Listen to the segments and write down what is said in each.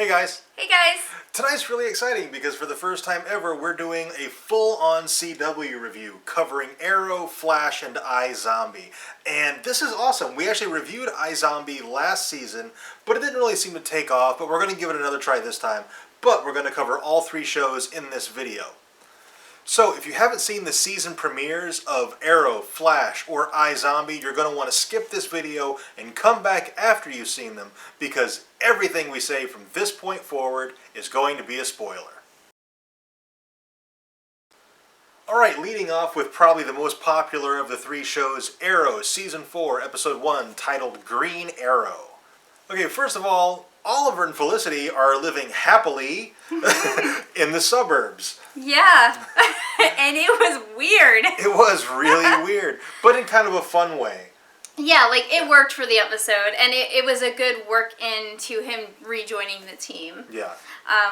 Hey guys. Hey guys. Tonight's really exciting because for the first time ever we're doing a full-on CW review covering Arrow, Flash, and iZombie. And this is awesome. We actually reviewed iZombie last season, but it didn't really seem to take off, but we're going to give it another try this time. But we're going to cover all three shows in this video. So if you haven't seen the season premieres of Arrow, Flash, or iZombie, you're going to want to skip this video and come back after you've seen them, because everything we say from this point forward is going to be a spoiler. Alright, leading off with probably the most popular of the three shows, Arrow, Season 4, Episode 1, titled Green Arrow. Okay, first of all, Oliver and Felicity are living happily in the suburbs. Yeah, and it was weird. It was really weird, but in kind of a fun way. Yeah, like it worked for the episode, and it was a good work into him rejoining the team. Yeah.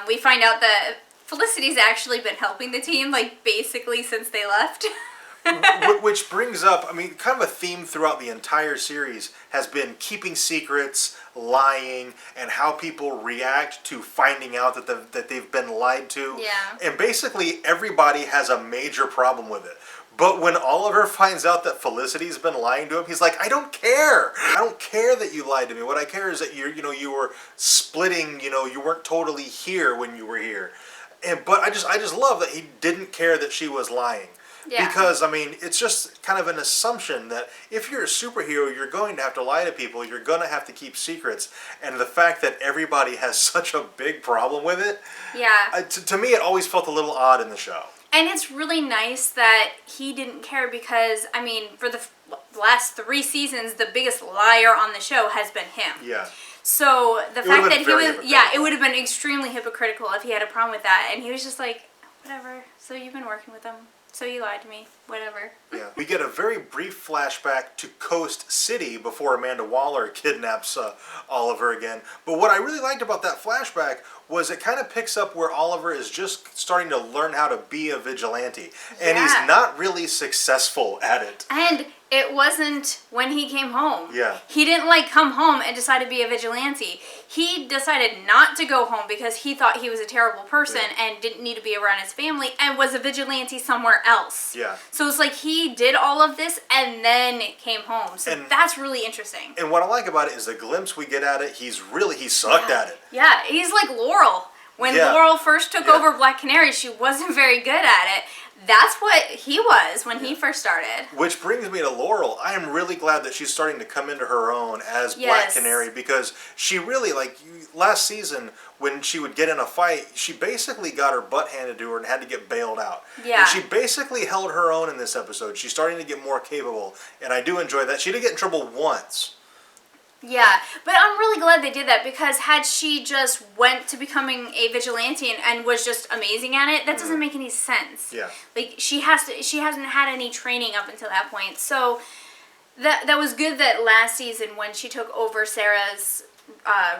We find out that Felicity's actually been helping the team, like basically since they left. Which brings up, I mean, kind of a theme throughout the entire series has been keeping secrets, lying, and how people react to finding out that they've been lied to. Yeah. And basically everybody has a major problem with it. But when Oliver finds out that Felicity's been lying to him, he's like, I don't care. I don't care that you lied to me. What I care is that you were splitting, you weren't totally here when you were here. But I just love that he didn't care that she was lying. Yeah. Because, I mean, it's just kind of an assumption that if you're a superhero, you're going to have to lie to people, you're going to have to keep secrets. And the fact that everybody has such a big problem with it, yeah. To me it always felt a little odd in the show. And it's really nice that he didn't care because, I mean, for the last 3 seasons, the biggest liar on the show has been him. Yeah. So the fact that he was, yeah, it would have been extremely hypocritical if he had a problem with that. And he was just like, whatever, so you've been working with them. So you lied to me. Whatever. Yeah. We get a very brief flashback to Coast City before Amanda Waller kidnaps Oliver again. But what I really liked about that flashback was it kind of picks up where Oliver is just starting to learn how to be a vigilante. And he's not really successful at it. And it wasn't when he came home. Yeah. He didn't come home and decide to be a vigilante. He decided not to go home because he thought he was a terrible person and didn't need to be around his family and was a vigilante somewhere else. Yeah. So it's like he did all of this and then came home. So that's really interesting. And what I like about it is the glimpse we get at it, he sucked at it. Yeah, he's like Laurel. When Laurel first took over Black Canary, she wasn't very good at it. That's what he was when he first started. Which brings me to Laurel. I am really glad that she's starting to come into her own as Black Canary, because she really, last season, when she would get in a fight, she basically got her butt handed to her and had to get bailed out. Yeah. And she basically held her own in this episode. She's starting to get more capable, and I do enjoy that. She did get in trouble once. Yeah, but I'm really glad they did that, because had she just went to becoming a vigilante and was just amazing at it, that doesn't make any sense. Yeah. Like she hasn't had any training up until that point. So that was good that last season when she took over Sarah's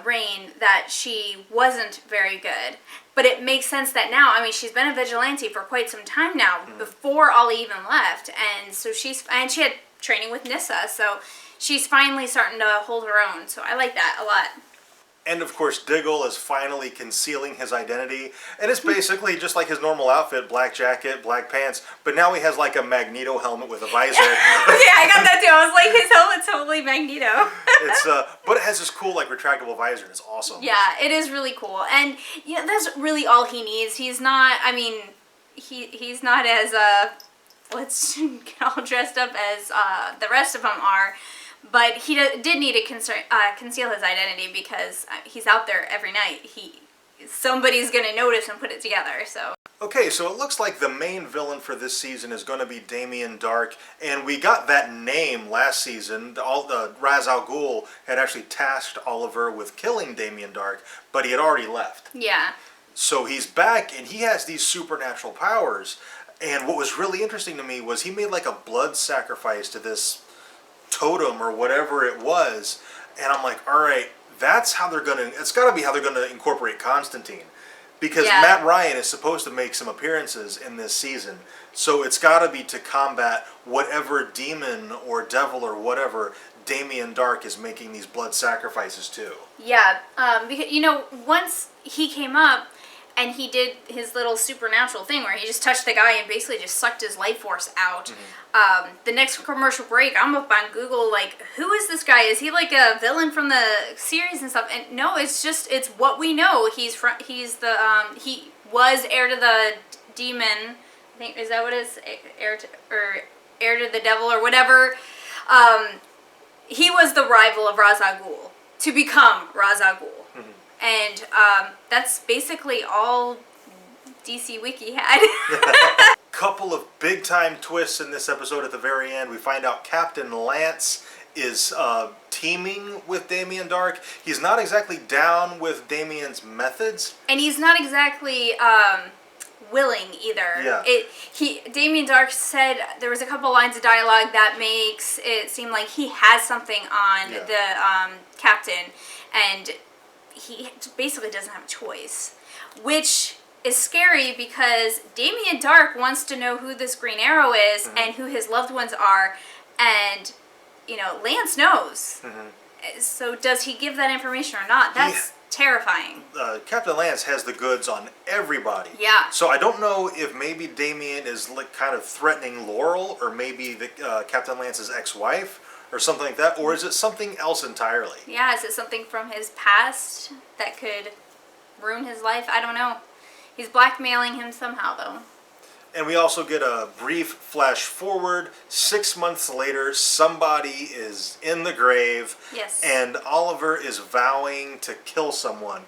reign that she wasn't very good. But it makes sense that now, I mean, she's been a vigilante for quite some time now, before Ollie even left, and so she had training with Nyssa, so she's finally starting to hold her own, so I like that a lot. And of course, Diggle is finally concealing his identity, and it's basically just like his normal outfit, black jacket, black pants, but now he has like a Magneto helmet with a visor. Yeah, I got that too. I was like, his helmet's totally Magneto. But it has this cool retractable visor, and it's awesome. Yeah, it is really cool, and that's really all he needs. He's not, I mean, he's not as, let's get all dressed up as the rest of them are. But he did need to conceal his identity because he's out there every night. Somebody's going to notice and put it together, so. Okay, so it looks like the main villain for this season is going to be Damien Darhk, and we got that name last season. Ra's al Ghul had actually tasked Oliver with killing Damien Darhk, but he had already left. Yeah. So he's back, and he has these supernatural powers. And what was really interesting to me was he made a blood sacrifice to this totem or whatever it was, and I'm like, all right, it's got to be how they're gonna incorporate Constantine, Because Yeah. Matt Ryan is supposed to make some appearances in this season. So it's got to be to combat whatever demon or devil or whatever Damien Dark is making these blood sacrifices to. Yeah, because, you know, once he came up and he did his little supernatural thing where he just touched the guy and basically just sucked his life force out. The next commercial break, I'm up on Google, like, who is this guy? Is he like a villain from the series and stuff? And no, it's what we know. He was heir to the demon. I think, is that what it is? Heir to the devil or whatever. He was the rival of Ra's al Ghul to become Ra's al Ghul. And that's basically all DC Wiki had. Couple of big time twists in this episode at the very end. We find out Captain Lance is teaming with Damien Dark. He's not exactly down with Damien's methods. And he's not exactly willing either. Yeah. Damien Dark said there was a couple lines of dialogue that makes it seem like he has something on the captain, and he basically doesn't have a choice, which is scary because Damien Dark wants to know who this Green Arrow is and who his loved ones are, and you know, Lance knows. So does he give that information or not? That's terrifying. Captain Lance has the goods on everybody. Yeah. So I don't know if maybe Damien is like kind of threatening Laurel, or maybe the Captain Lance's ex-wife, or something like that, or is it something else entirely? Yeah, is it something from his past that could ruin his life? I don't know. He's blackmailing him somehow, though. And we also get a brief flash forward. 6 months later, somebody is in the grave. Yes. And Oliver is vowing to kill someone.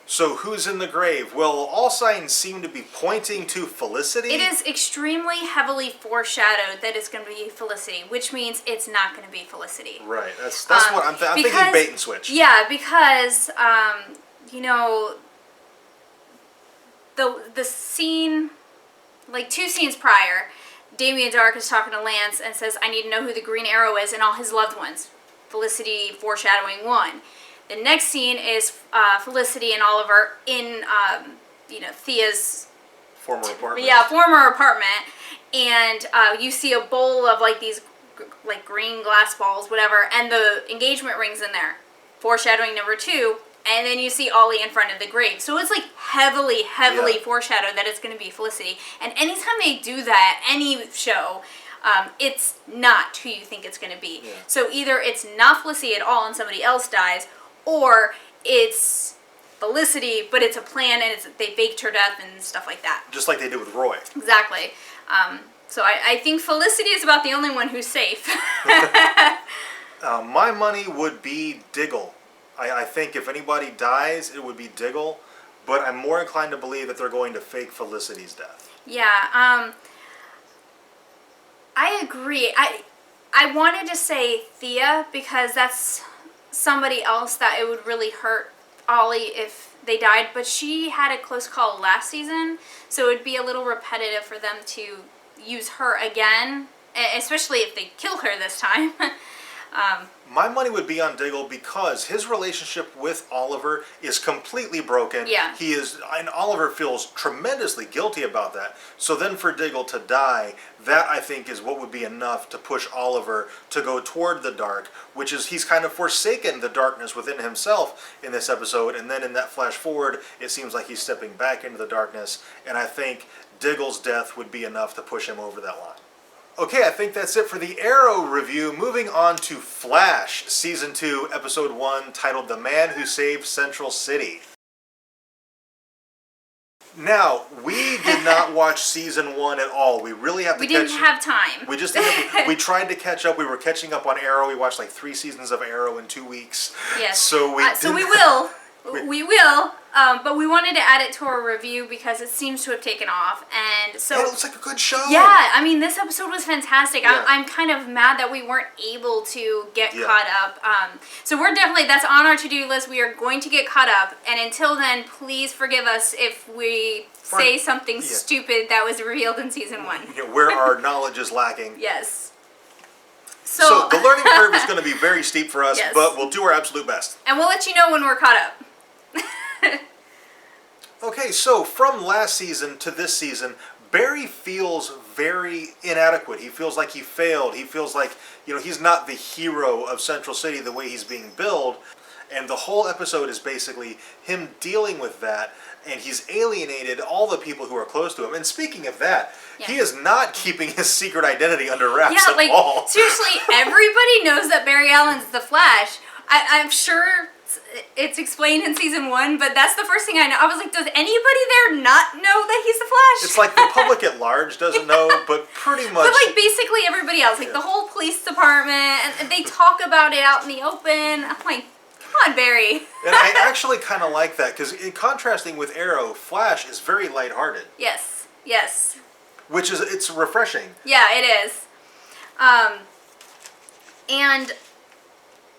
So who's in the grave? Well, all signs seem to be pointing to Felicity. It is extremely heavily foreshadowed that it's going to be Felicity, which means it's not going to be Felicity. Right. That's what I'm thinking. Bait and switch. Yeah, because you know, the scene, like 2 scenes prior, Damien Dark is talking to Lance and says, "I need to know who the Green Arrow is and all his loved ones." Felicity foreshadowing 1. The next scene is Felicity and Oliver in, you know, Thea's former apartment. Yeah, former apartment, and you see a bowl of like these like green glass balls, whatever, and the engagement ring's in there, foreshadowing number 2. And then you see Ollie in front of the grave. So it's like heavily foreshadowed that it's going to be Felicity. And anytime they do that, any show, it's not who you think it's going to be. Yeah. So either it's not Felicity at all and somebody else dies, or it's Felicity, but it's a plan and they faked her death and stuff like that. Just like they did with Roy. Exactly. So I think Felicity is about the only one who's safe. My money would be Diggle. I think if anybody dies, it would be Diggle, but I'm more inclined to believe that they're going to fake Felicity's death. Yeah, I agree. I wanted to say Thea because that's somebody else that it would really hurt Ollie if they died, but she had a close call last season, so it would be a little repetitive for them to use her again, especially if they kill her this time. My money would be on Diggle because his relationship with Oliver is completely broken. Yeah. And Oliver feels tremendously guilty about that. So then for Diggle to die, that I think is what would be enough to push Oliver to go toward the dark, which is he's kind of forsaken the darkness within himself in this episode, and then in that flash forward, it seems like he's stepping back into the darkness, and I think Diggle's death would be enough to push him over that line. Okay, I think that's it for the Arrow review. Moving on to Flash, Season 2, Episode 1, titled The Man Who Saved Central City. Now, we did not watch Season 1 at all. We really have to We didn't have time. We just we tried to catch up. We were catching up on Arrow. We watched like 3 seasons of Arrow in 2 weeks. Yes. So we will. We will, but we wanted to add it to our review because it seems to have taken off, and so it looks like a good show. Yeah, I mean, this episode was fantastic. Yeah. I'm kind of mad that we weren't able to get Yeah. caught up. So we're definitely, that's on our to-do list. We are going to get caught up, and until then, please forgive us if we say something stupid that was revealed in season 1. Where our knowledge is lacking. Yes. So the learning curve is going to be very steep for us, Yes. but we'll do our absolute best. And we'll let you know when we're caught up. Okay, so from last season to this season, Barry feels very inadequate. He feels like he failed. He feels like, he's not the hero of Central City the way he's being billed. And the whole episode is basically him dealing with that, and he's alienated all the people who are close to him. And speaking of that, he is not keeping his secret identity under wraps at all. Seriously, everybody knows that Barry Allen's the Flash. I'm sure it's explained in season 1, but that's the first thing I know. I was like, does anybody there not know that he's the Flash? It's like the public at large doesn't know, but pretty much. But like basically everybody else, like the whole police department, and they talk about it out in the open. I'm like, come on, Barry. And I actually kind of like that, because in contrasting with Arrow, Flash is very lighthearted. Yes. Which is, it's refreshing. Yeah, it is. And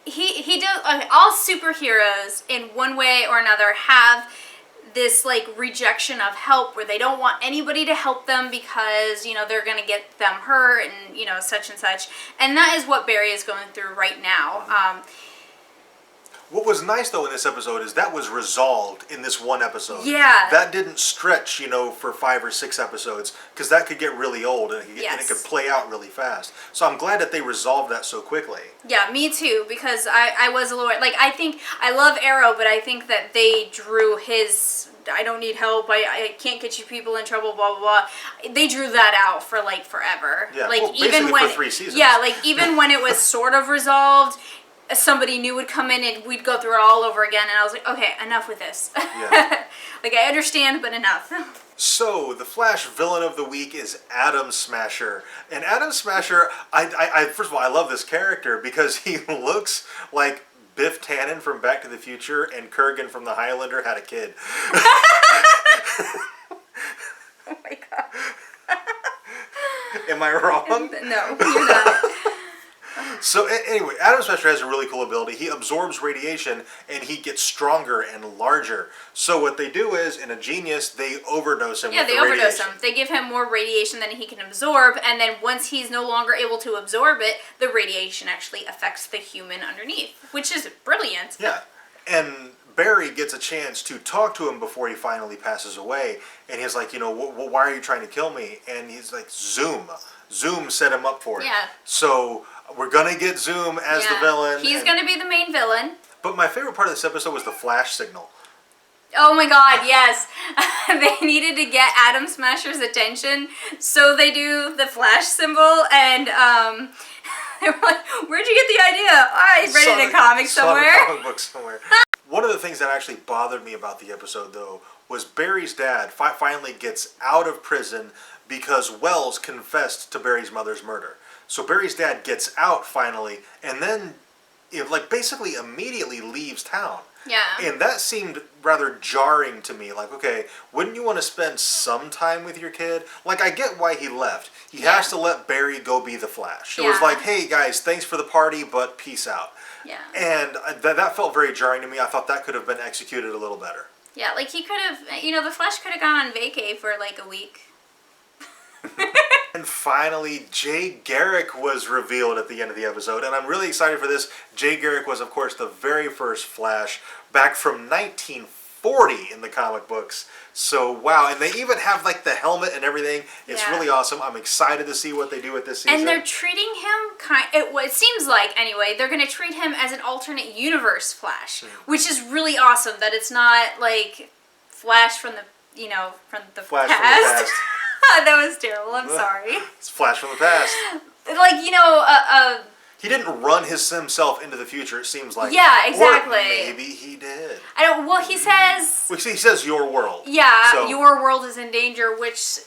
he does, all superheroes in one way or another have this like rejection of help, where they don't want anybody to help them because they're gonna get them hurt and such and such, and that is what Barry is going through right now. What was nice, though, in this episode is that was resolved in this one episode. Yeah. That didn't stretch, for 5 or 6 episodes, because that could get really old, and it could play out really fast. So I'm glad that they resolved that so quickly. Yeah, me too, because I was a little, like, I love Arrow, but I think that they drew his, I don't need help, I can't get you people in trouble, blah, blah, blah. They drew that out for, like, forever. Yeah, like, well, even when, for 3 seasons. Yeah, like, even when it was sort of resolved, somebody new would come in and we'd go through it all over again, and I was like, okay, enough with this. Yeah. Like, I understand, but enough. So, the Flash villain of the week is Atom Smasher. And Atom Smasher, I first of all, I love this character because he looks like Biff Tannen from Back to the Future and Kurgan from The Highlander had a kid. Oh my god. Am I wrong? No, you're not. So anyway, Atom Smasher has a really cool ability. He absorbs radiation and he gets stronger and larger. So what they do is, in a genius, they overdose him with the radiation. Yeah, they overdose him. They give him more radiation than he can absorb, and then once he's no longer able to absorb it, the radiation actually affects the human underneath, which is brilliant. Yeah, and Barry gets a chance to talk to him before he finally passes away, and he's like, why are you trying to kill me? And he's like, Zoom set him up for it. Yeah. So we're gonna get Zoom as the villain. He's gonna be the main villain. But my favorite part of this episode was the flash signal. Oh my god, yes. They needed to get Atom Smasher's attention, so they do the flash symbol, and they were like, where'd you get the idea? I read it in a comic somewhere. Saw a comic book somewhere. One of the things that actually bothered me about the episode, though, was Barry's dad finally gets out of prison because Wells confessed to Barry's mother's murder. So Barry's dad gets out finally, and then basically immediately leaves town. Yeah. And that seemed rather jarring to me. Like, okay, wouldn't you want to spend some time with your kid? Like, I get why he left. He has to let Barry go be the Flash. It was like, hey guys, thanks for the party, but peace out. Yeah. And that felt very jarring to me. I thought that could have been executed a little better. Yeah, like he could have, the Flash could have gone on vacay for like a week. And finally, Jay Garrick was revealed at the end of the episode, and I'm really excited for this. Jay Garrick was, of course, the very first Flash back from 1940 in the comic books. So, wow. And they even have, like, the helmet and everything. It's really awesome. I'm excited to see what they do with this season. And they're treating him it seems like, anyway, they're going to treat him as an alternate universe Flash, which is really awesome that it's not, like, Flash from the, from the Flash past. from the past. That was terrible. I'm sorry. It's Flash from the past. Like, he didn't run himself into the future, it seems like. Yeah, exactly. Or maybe he did. He says... Well, he says your world. Yeah, so, your world is in danger, which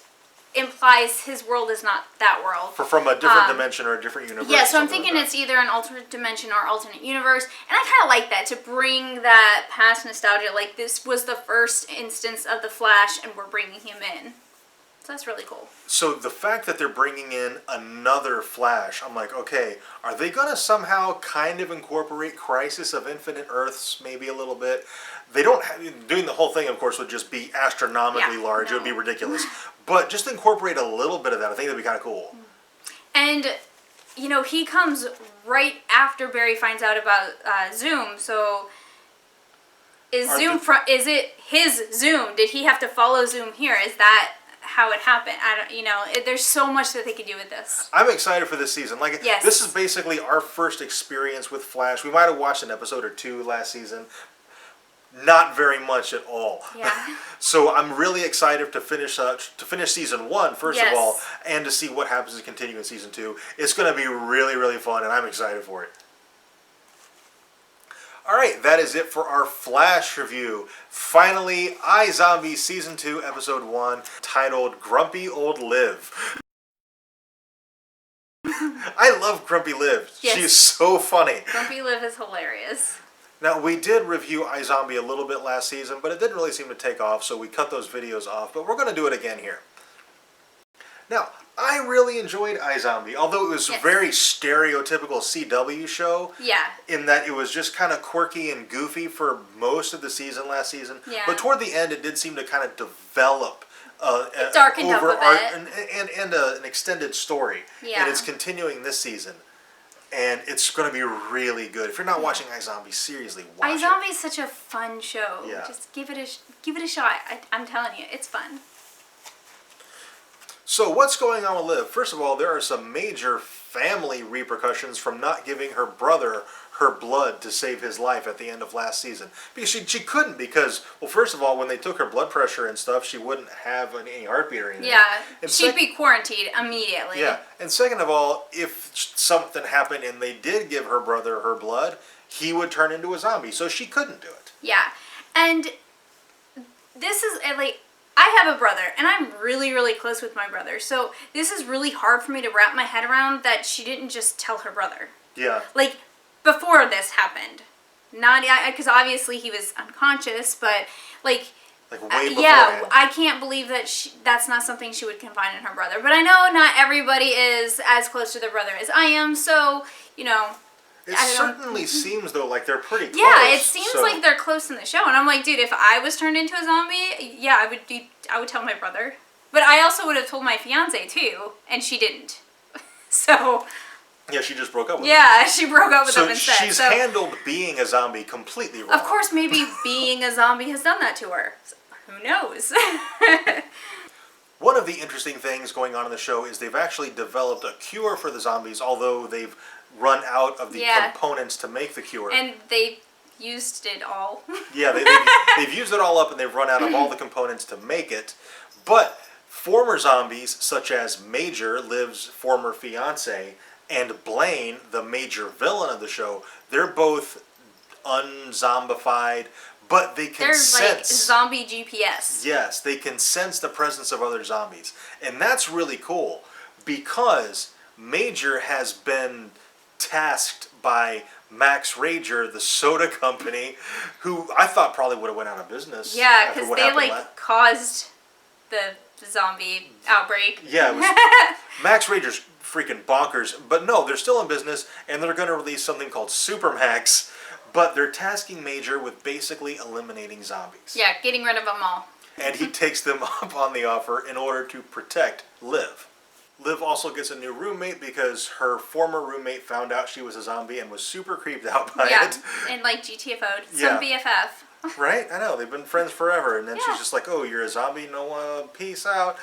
implies his world is not that world. From a different dimension or a different universe. Yeah, so I'm thinking it's either an alternate dimension or alternate universe. And I kind of like that, to bring that past nostalgia. Like, this was the first instance of the Flash, and we're bringing him in. So that's really cool. So the fact that they're bringing in another Flash, I'm like, okay, are they going to somehow kind of incorporate Crisis of Infinite Earths maybe a little bit? They don't doing the whole thing, of course, would just be astronomically large. No. It would be ridiculous. But just incorporate a little bit of that. I think that'd be kind of cool. And, he comes right after Barry finds out about Zoom, so... Is is it his Zoom? Did he have to follow Zoom here? Is that how it happened? I don't, there's so much that they could do with this. I'm excited for this season. Yes. This is basically our first experience with Flash. We might have watched an episode or two last season. Not very much at all. Yeah. So I'm really excited to finish season 1 first of all, and to see what happens to continue in season 2. It's going to be really, really fun, and I'm excited for it. All right, that is it for our Flash review. Finally, iZombie season 2, episode 1, titled "Grumpy Old Liv." I love Grumpy Liv. Yes. She is so funny. Grumpy Liv is hilarious. Now, we did review iZombie a little bit last season, but it didn't really seem to take off, so we cut those videos off, but we're going to do it again here. Now, I really enjoyed iZombie, although it was a very stereotypical CW show. Yeah. In that it was just kind of quirky and goofy for most of the season last season. Yeah. But toward the end, it did seem to kind of develop it darkened up a bit. and an extended story. Yeah. And it's continuing this season. And it's going to be really good. If you're not watching iZombie, seriously, watch it. iZombie is such a fun show. Yeah. Just give it a shot. I'm telling you, it's fun. So what's going on with Liv? First of all, there are some major family repercussions from not giving her brother her blood to save his life at the end of last season. Because she couldn't because, well, first of all, when they took her blood pressure and stuff, she wouldn't have any heartbeat or anything. Yeah, And she'd be quarantined immediately. Yeah, and second of all, if something happened and they did give her brother her blood, he would turn into a zombie, so she couldn't do it. Yeah, and this is, like, I have a brother, and I'm really, really close with my brother, so this is really hard for me to wrap my head around that she didn't just tell her brother. Yeah. Like, before this happened. Not, because obviously he was unconscious, but, like way beforehand. yeah, I can't believe that that's not something she would confide in her brother. But I know not everybody is as close to their brother as I am, so, It certainly seems, though, like they're pretty close. Yeah, it seems like they're close in the show. And I'm like, dude, if I was turned into a zombie, yeah, I would tell my brother. But I also would have told my fiance, too, and she didn't. So... Yeah, she just broke up with him. Yeah, she broke up with him instead. She's handled being a zombie completely wrong. Of course, maybe being a zombie has done that to her. Who knows? One of the interesting things going on in the show is they've actually developed a cure for the zombies, although they've run out of the components to make the cure. And they used it all. Yeah, they've used it all up and they've run out of all the components to make it. But former zombies, such as Major, Liv's former fiance, and Blaine, the major villain of the show, they're both unzombified, but they can sense... They're like zombie GPS. Yes, they can sense the presence of other zombies. And that's really cool, because Major has been tasked by Max Rager, the soda company, who I thought probably would have went out of business. Yeah, because they, caused the zombie outbreak. Yeah, it was Max Rager's freaking bonkers, but no, they're still in business, and they're going to release something called Supermax, but they're tasking Major with basically eliminating zombies. Yeah, getting rid of them all. And he takes them up on the offer in order to protect Liv. Liv also gets a new roommate because her former roommate found out she was a zombie and was super creeped out by it. And GTFO'd. Some BFF. Right? I know, they've been friends forever, and then she's just like, oh, you're a zombie? No, peace out.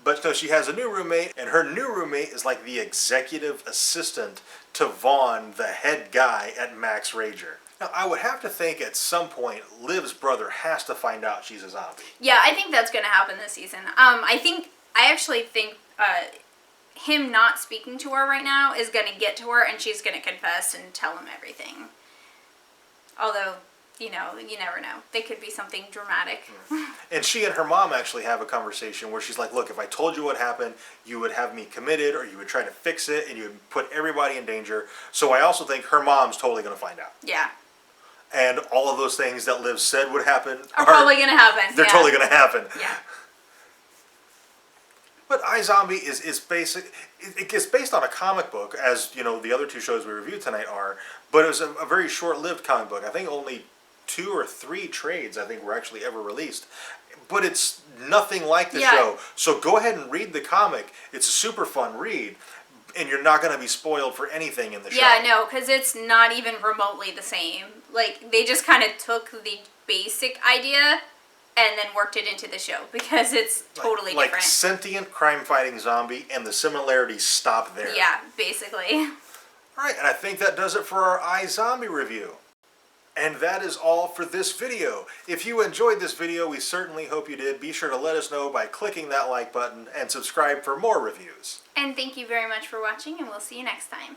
But no, she has a new roommate, and her new roommate is like the executive assistant to Vaughn, the head guy at Max Rager. Now, I would have to think at some point, Liv's brother has to find out she's a zombie. Yeah, I think that's going to happen this season. I actually think him not speaking to her right now is going to get to her, and she's going to confess and tell him everything. Although... you never know. They could be something dramatic. And she and her mom actually have a conversation where she's like, look, if I told you what happened, you would have me committed, or you would try to fix it, and you would put everybody in danger. So I also think her mom's totally going to find out. Yeah. And all of those things that Liv said would happen are probably going to happen. They're totally going to happen. Yeah. But iZombie is basic. It's based on a comic book, as the other two shows we reviewed tonight are. But it was a very short-lived comic book. I think only 2 or 3 trades were actually ever released, but it's nothing like the show. So go ahead and read the comic. It's a super fun read, and you're not going to be spoiled for anything in the show. Yeah, no, because it's not even remotely the same. Like, they just kind of took the basic idea and then worked it into the show because it's totally like different. Sentient crime-fighting zombie, and the similarities stop there. Yeah, basically. All right, and I think that does it for our iZombie review. And that is all for this video. If you enjoyed this video, we certainly hope you did. Be sure to let us know by clicking that like button and subscribe for more reviews. And thank you very much for watching, and we'll see you next time.